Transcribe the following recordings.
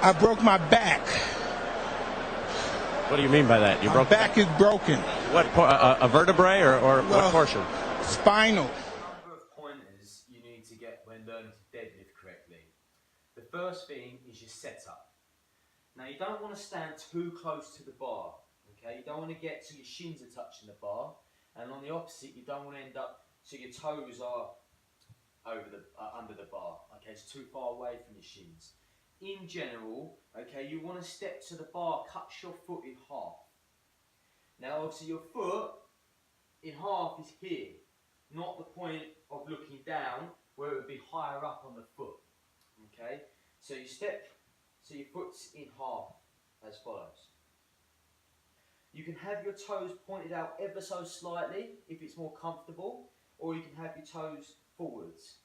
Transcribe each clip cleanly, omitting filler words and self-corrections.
I broke my back. What do you mean by that? You My broke back is broken. what? A vertebrae or Well, what portion? Spinal. Number of pointers you need to get when learning to deadlift correctly. The first thing is your setup. Now you don't want to stand too close to the bar. Okay, you don't want to get so your shins are touching the bar, and on the opposite, you don't want to end up so your toes are over the under the bar. Okay, it's too far away from your shins. In general, okay, you want to step to the bar, cut your foot in half. Now, obviously, your foot in half is here, not the point of looking down where it would be higher up on the foot. Okay, so you step, so your foot's in half as follows. You can have your toes pointed out ever so slightly if it's more comfortable, or you can have your toes forwards.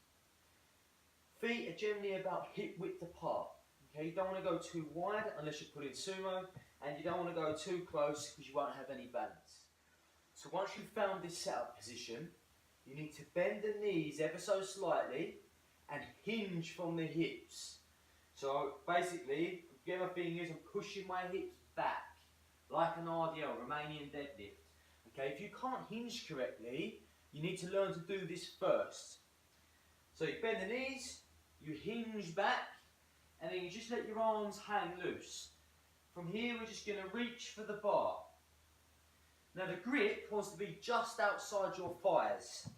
Feet are generally about hip width apart. Okay, you don't want to go too wide unless you're putting sumo, and you don't want to go too close because you won't have any balance. So once you've found this setup position, you need to bend the knees ever so slightly and hinge from the hips. So basically, get my fingers and pushing my hips back like an RDL, Romanian deadlift. Okay, if you can't hinge correctly, you need to learn to do this first. So you bend the knees, you hinge back, and then you just let your arms hang loose. From here, we're just going to reach for the bar. Now the grip wants to be just outside your thighs,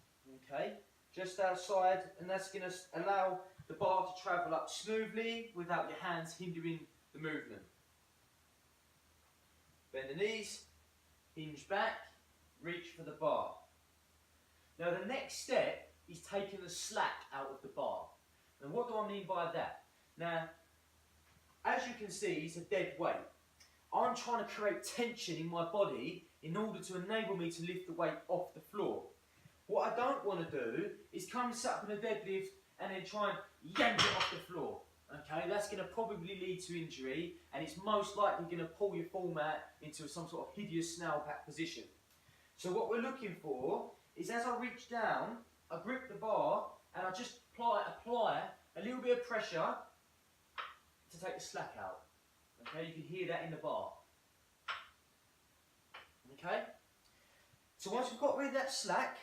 okay? Just outside, and that's going to allow the bar to travel up smoothly without your hands hindering the movement. Bend the knees, hinge back, reach for the bar. Now the next step is taking the slack out of the bar. And what do I mean by that? Now, as you can see, it's a dead weight. I'm trying to create tension in my body in order to enable me to lift the weight off the floor. What I don't want to do is come sit up in a deadlift and then try and yank it off the floor. Okay, that's going to probably lead to injury, and it's most likely going to pull your format into some sort of hideous snail pack position. So what we're looking for is, as I reach down, I grip the bar and I just apply a little bit of pressure to take the slack out. Okay, you can hear that in the bar. Okay, so once we've got rid of that slack,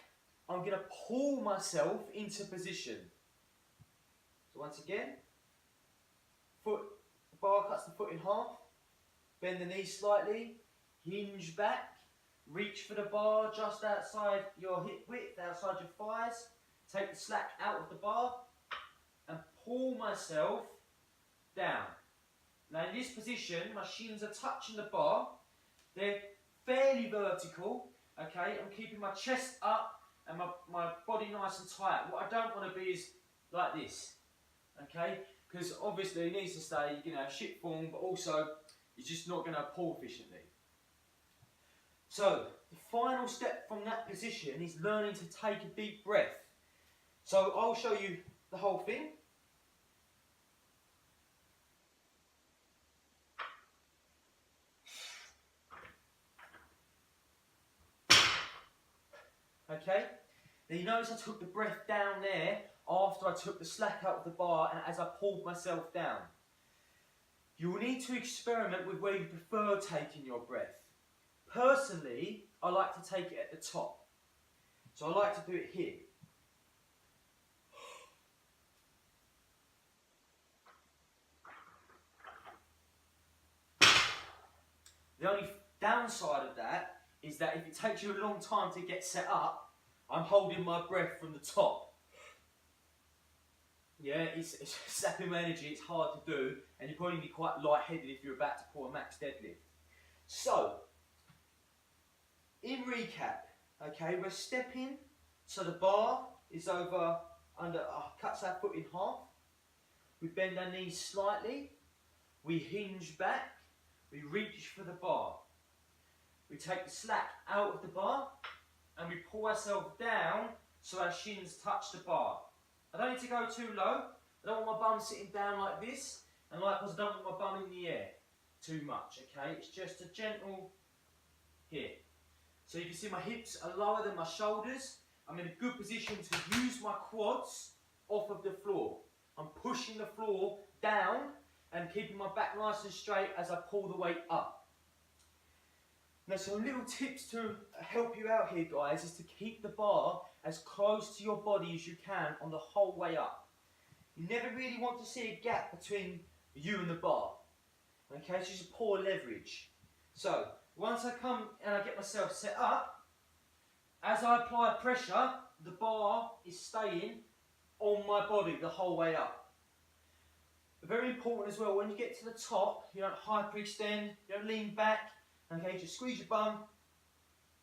I'm going to pull myself into position. So once again, the bar cuts the foot in half, bend the knees slightly, hinge back, reach for the bar just outside your hip width, outside your thighs, take the slack out of the bar, and pull myself down. Now in this position, my shins are touching the bar, they're fairly vertical, okay, I'm keeping my chest up and my body nice and tight. What I don't want to be is like this, okay, because obviously it needs to stay, you know, ship form, but also you're just not going to pull efficiently. So the final step from that position is learning to take a deep breath. So I'll show you the whole thing. Okay, now you notice I took the breath down there after I took the slack out of the bar and as I pulled myself down. You will need to experiment with where you prefer taking your breath. Personally, I like to take it at the top. So I like to do it here. The only downside of that is that if it takes you a long time to get set up, I'm holding my breath from the top. Yeah, it's sapping my energy, it's hard to do, and you're probably going to be quite lightheaded if you're about to pull a max deadlift. So, in recap, okay, we're stepping, so the bar is over, cuts our foot in half, we bend our knees slightly, we hinge back, we reach for the bar. We take the slack out of the bar and we pull ourselves down so our shins touch the bar. I don't need to go too low. I don't want my bum sitting down like this, and likewise I don't want my bum in the air too much, okay? It's just a gentle here. So you can see my hips are lower than my shoulders. I'm in a good position to use my quads off of the floor. I'm pushing the floor down and keeping my back nice and straight as I pull the weight up. Now some little tips to help you out here guys is to keep the bar as close to your body as you can on the whole way up. You never really want to see a gap between you and the bar. Okay, it's just poor leverage. So once I come and I get myself set up, as I apply pressure, the bar is staying on my body the whole way up. Very important as well, when you get to the top, you don't hyperextend, you don't lean back, okay, just squeeze your bum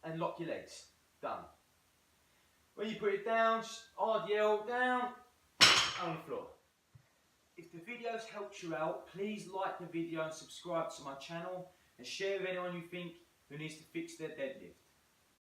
and lock your legs. Done. When you put it down, just RDL down, on the floor. If the video's helped you out, please like the video and subscribe to my channel and share with anyone you think who needs to fix their deadlift.